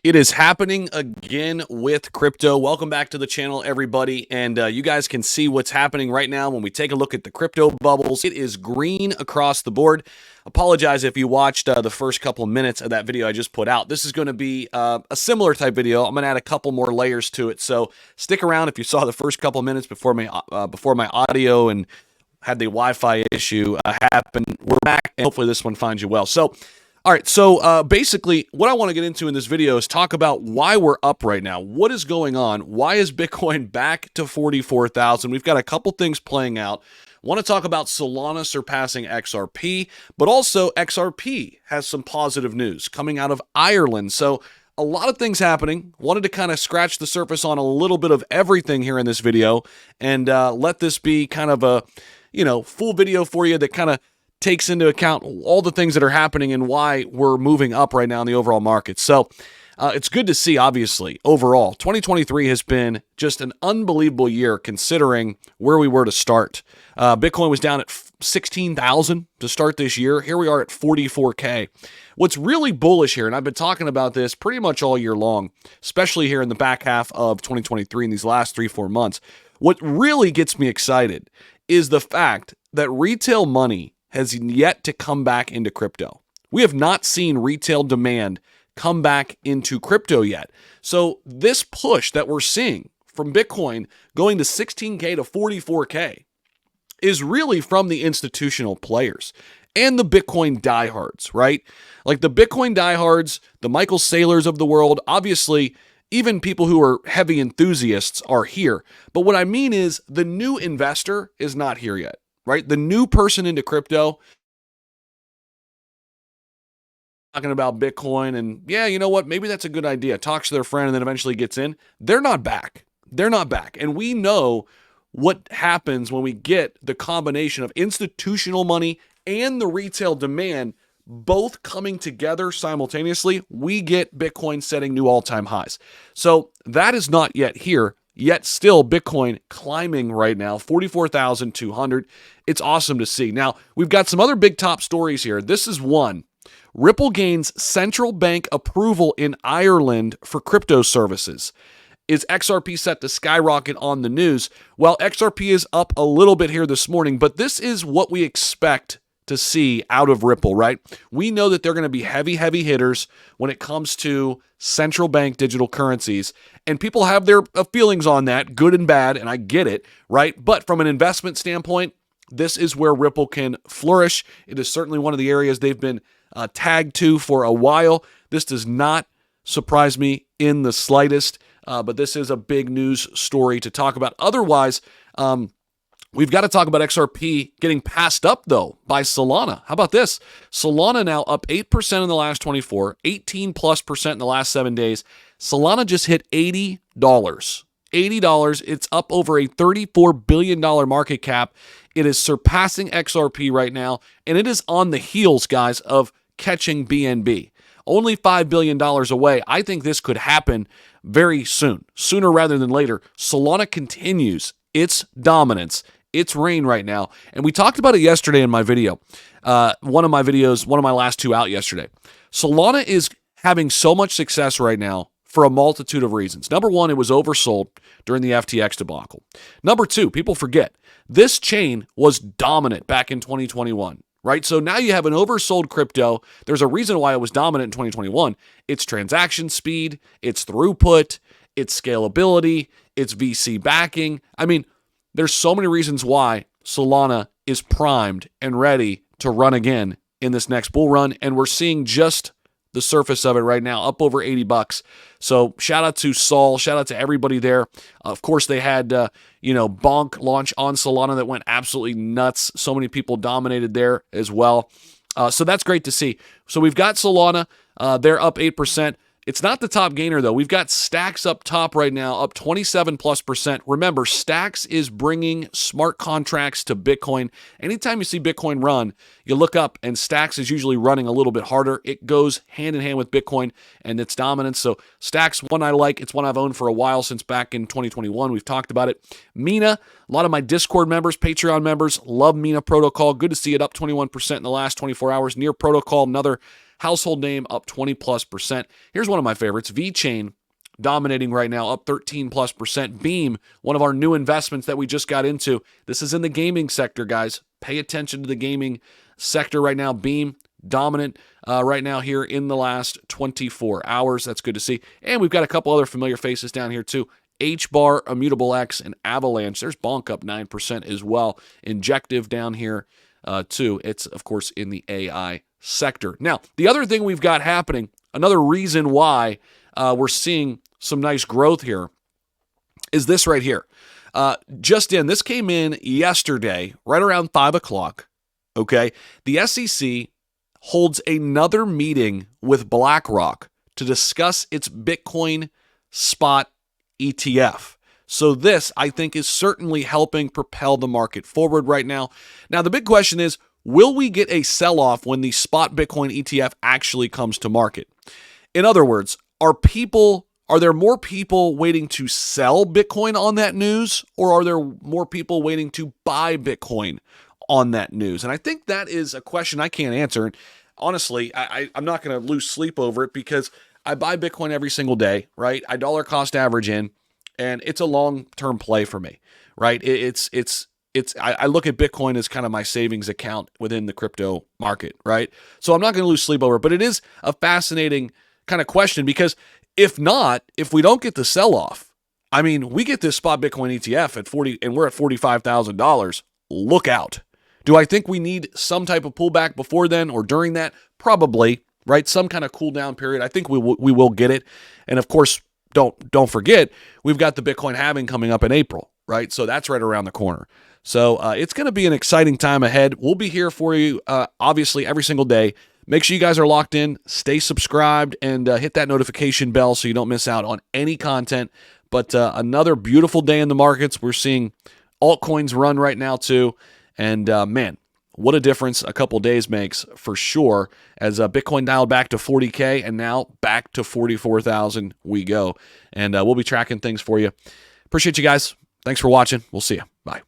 It is happening again with crypto. Welcome back to the channel, everybody. And you guys can see what's happening right now when we take a look at the crypto bubbles. It is green across the board. Apologize if you watched the first couple of minutes of that video I just put out. This is going to be a similar type video. I'm going to add a couple more layers to it. So stick around if you saw the first couple of minutes before my audio and had the Wi-Fi issue happen. We're back, and hopefully this one finds you well. All right, so basically what I want to get into in this video is talk about why we're up right now. What is going on? Why is Bitcoin back to 44,000? We've got a couple things playing out. Want to talk about Solana surpassing XRP, but also XRP has some positive news coming out of Ireland. So a lot of things happening. Wanted to kind of scratch the surface on a little bit of everything here in this video and let this be kind of a, full video for you that kind of takes into account all the things that are happening and why we're moving up right now in the overall market. So it's good to see, obviously, overall. 2023 has been just an unbelievable year considering where we were to start. Bitcoin was down at 16,000 to start this year. Here we are at 44K. What's really bullish here, and I've been talking about this pretty much all year long, especially here in the back half of 2023 in these last 3-4 months, what really gets me excited is the fact that retail money has yet to come back into crypto. We have not seen retail demand come back into crypto yet. So this push that we're seeing from Bitcoin going to 16K to 44K is really from the institutional players and the Bitcoin diehards, right? Like the Bitcoin diehards, the Michael Saylors of the world, obviously even people who are heavy enthusiasts are here. But what I mean is the new investor is not here yet. Right? The new person into crypto talking about Bitcoin and yeah, you know what? Maybe that's a good idea. Talks to their friend and then eventually gets in. They're not back. They're not back. And we know what happens when we get the combination of institutional money and the retail demand both coming together simultaneously. We get Bitcoin setting new all-time highs. So that is not yet here. Yet still Bitcoin climbing right now, 44,200. It's awesome to see. Now, we've got some other big top stories here. This is one. Ripple gains central bank approval in Ireland for crypto services. Is XRP set to skyrocket on the news? Well, XRP is up a little bit here this morning, but this is what we expect to see out of Ripple, right? We know that they're going to be heavy hitters when it comes to central bank digital currencies, and people have their feelings on that, good and bad, and I get it, right? But from an investment standpoint, this is where Ripple can flourish. It is certainly one of the areas they've been tagged to for a while. This does not surprise me in the slightest, but this is a big news story to talk about. Otherwise, we've got to talk about XRP getting passed up, though, by Solana. How about this? Solana now up 8% in the last 24, 18+% in the last 7 days. Solana just hit $80. $80. It's up over a $34 billion market cap. It is surpassing XRP right now, and it is on the heels, guys, of catching BNB. Only $5 billion away. I think this could happen very soon, sooner rather than later. Solana continues its dominance, its reign right now. And we talked about it yesterday in my video. One of my last two out yesterday. Solana is having so much success right now for a multitude of reasons. Number one, it was oversold during the FTX debacle. Number two, people forget, this chain was dominant back in 2021. Right? So now you have an oversold crypto. There's a reason why it was dominant in 2021. It's transaction speed, it's throughput, it's scalability, it's VC backing. I mean, there's so many reasons why Solana is primed and ready to run again in this next bull run, and we're seeing just the surface of it right now, up over $80. So shout out to Saul, shout out to everybody there. Of course, they had Bonk launch on Solana that went absolutely nuts. So many people dominated there as well. So that's great to see. So we've got Solana, they're up 8%. It's not the top gainer, though. We've got Stacks up top right now, up 27+%. Remember, Stacks is bringing smart contracts to Bitcoin. Anytime you see Bitcoin run, you look up, and Stacks is usually running a little bit harder. It goes hand in hand with Bitcoin and its dominance. So Stacks, one I like. It's one I've owned for a while, since back in 2021. We've talked about it. Mina, a lot of my Discord members, Patreon members, love Mina Protocol. Good to see it up 21% in the last 24 hours. Near Protocol, another Household name up 20+%. Here's one of my favorites, VeChain, dominating right now, up 13+%. Beam, one of our new investments that we just got into. This is in the gaming sector, guys. Pay attention to the gaming sector right now. Beam, dominant right now here in the last 24 hours. That's good to see. And we've got a couple other familiar faces down here too. HBAR, Immutable X, and Avalanche. There's Bonk up 9% as well. Injective down here too. It's, of course, in the AI sector. Now, the other thing we've got happening, another reason why we're seeing some nice growth here, is this right here. This came in yesterday, right around 5 o'clock. Okay. The SEC holds another meeting with BlackRock to discuss its Bitcoin spot ETF. So this, I think, is certainly helping propel the market forward right now. Now, the big question is, will we get a sell-off when the spot Bitcoin ETF actually comes to market? In other words, are there more people waiting to sell Bitcoin on that news, or are there more people waiting to buy Bitcoin on that news? And I think that is a question I can't answer. And honestly, I'm not going to lose sleep over it because I buy Bitcoin every single day, right? I dollar cost average in, and it's a long-term play for me, right? I look at Bitcoin as kind of my savings account within the crypto market, right? So I'm not going to lose sleep over it, but it is a fascinating kind of question because if we don't get the sell-off, I mean, we get this spot Bitcoin ETF at 40, and we're at $45,000. Look out. Do I think we need some type of pullback before then or during that? Probably, right? Some kind of cool down period. I think we will get it. And of course, don't forget, we've got the Bitcoin halving coming up in April, right? So that's right around the corner. So it's going to be an exciting time ahead. We'll be here for you, obviously, every single day. Make sure you guys are locked in, stay subscribed, and hit that notification bell so you don't miss out on any content. But another beautiful day in the markets. We're seeing altcoins run right now too. And man, what a difference a couple days makes for sure as Bitcoin dialed back to 40K and now back to 44,000 we go. And we'll be tracking things for you. Appreciate you guys. Thanks for watching. We'll see you. Bye.